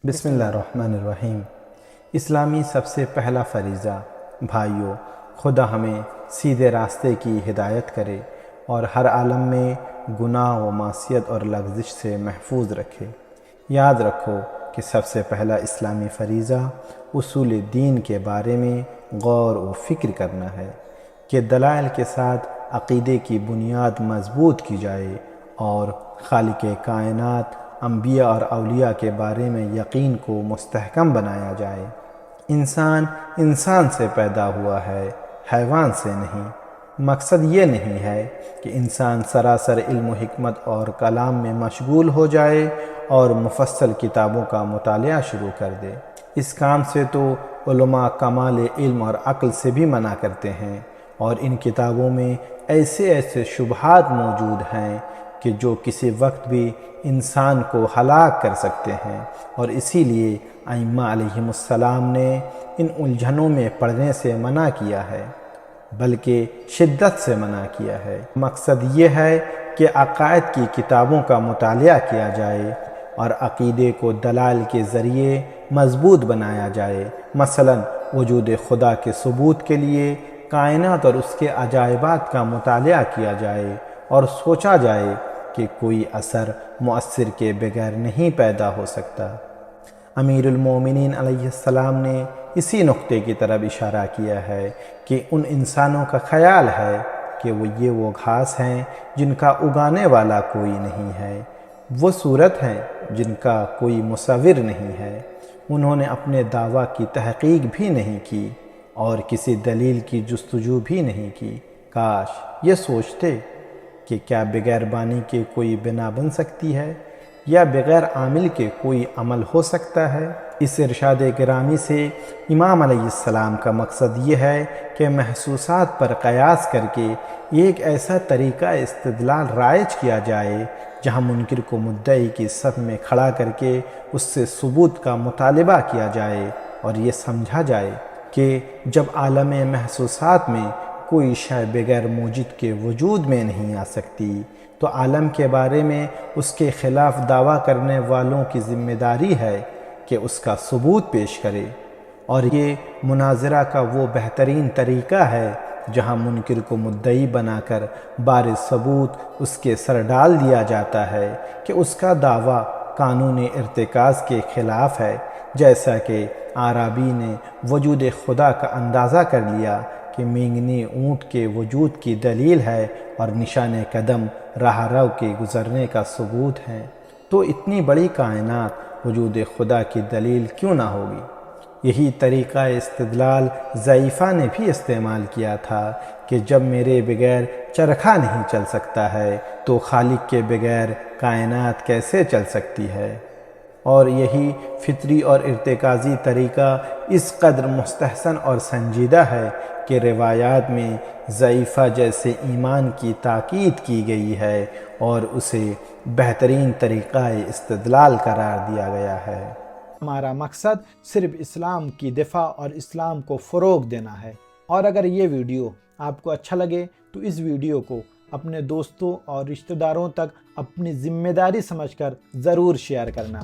بسم اللہ الرحمن الرحیم۔ اسلامی سب سے پہلا فریضہ، بھائیو، خدا ہمیں سیدھے راستے کی ہدایت کرے اور ہر عالم میں گناہ و معصیت اور لغزش سے محفوظ رکھے۔ یاد رکھو کہ سب سے پہلا اسلامی فریضہ اصول دین کے بارے میں غور و فکر کرنا ہے کہ دلائل کے ساتھ عقیدے کی بنیاد مضبوط کی جائے اور خالق کائنات، انبیاء اور اولیاء کے بارے میں یقین کو مستحکم بنایا جائے۔ انسان سے پیدا ہوا ہے، حیوان سے نہیں۔ مقصد یہ نہیں ہے کہ انسان سراسر علم و حکمت اور کلام میں مشغول ہو جائے اور مفصل کتابوں کا مطالعہ شروع کر دے۔ اس کام سے تو علماء کمال علم اور عقل سے بھی منع کرتے ہیں، اور ان کتابوں میں ایسے شبہات موجود ہیں کہ جو کسی وقت بھی انسان کو ہلاک کر سکتے ہیں، اور اسی لیے ائمہ علیہم السلام نے ان الجھنوں میں پڑھنے سے منع کیا ہے، بلکہ شدت سے منع کیا ہے۔ مقصد یہ ہے کہ عقائد کی کتابوں کا مطالعہ کیا جائے اور عقیدے کو دلائل کے ذریعے مضبوط بنایا جائے۔ مثلا وجود خدا کے ثبوت کے لیے کائنات اور اس کے عجائبات کا مطالعہ کیا جائے اور سوچا جائے کہ کوئی اثر مؤثر کے بغیر نہیں پیدا ہو سکتا۔ امیر المومنین علیہ السلام نے اسی نقطے کی طرف اشارہ کیا ہے کہ ان انسانوں کا خیال ہے کہ وہ گھاس ہیں جن کا اگانے والا کوئی نہیں ہے، وہ صورت ہیں جن کا کوئی مصور نہیں ہے۔ انہوں نے اپنے دعویٰ کی تحقیق بھی نہیں کی اور کسی دلیل کی جستجو بھی نہیں کی۔ کاش یہ سوچتے کہ کیا بغیر بانی کے کوئی بنا بن سکتی ہے، یا بغیر عامل کے کوئی عمل ہو سکتا ہے۔ اس ارشاد گرامی سے امام علیہ السلام کا مقصد یہ ہے کہ محسوسات پر قیاس کر کے ایک ایسا طریقہ استدلال رائج کیا جائے جہاں منکر کو مدعی کی صف میں کھڑا کر کے اس سے ثبوت کا مطالبہ کیا جائے اور یہ سمجھا جائے کہ جب عالم محسوسات میں کوئی شے بغیر موجد کے وجود میں نہیں آ سکتی تو عالم کے بارے میں اس کے خلاف دعویٰ کرنے والوں کی ذمہ داری ہے کہ اس کا ثبوت پیش کرے، اور یہ مناظرہ کا وہ بہترین طریقہ ہے جہاں منکر کو مدعی بنا کر بار ثبوت اس کے سر ڈال دیا جاتا ہے کہ اس کا دعویٰ قانون ارتکاز کے خلاف ہے، جیسا کہ اعرابی نے وجود خدا کا اندازہ کر لیا کہ مینگنی اونٹ کے وجود کی دلیل ہے اور نشان قدم راہ رو کے گزرنے کا ثبوت ہے، تو اتنی بڑی کائنات وجود خدا کی دلیل کیوں نہ ہوگی؟ یہی طریقہ استدلال ضعیفہ نے بھی استعمال کیا تھا کہ جب میرے بغیر چرخہ نہیں چل سکتا ہے تو خالق کے بغیر کائنات کیسے چل سکتی ہے؟ اور یہی فطری اور ارتکازی طریقہ اس قدر مستحسن اور سنجیدہ ہے کہ روایات میں ضعیفہ جیسے ایمان کی تاکید کی گئی ہے اور اسے بہترین طریقہ استدلال قرار دیا گیا ہے۔ ہمارا مقصد صرف اسلام کی دفاع اور اسلام کو فروغ دینا ہے، اور اگر یہ ویڈیو آپ کو اچھا لگے تو اس ویڈیو کو اپنے دوستوں اور رشتہ داروں تک اپنی ذمہ داری سمجھ کر ضرور شیئر کرنا۔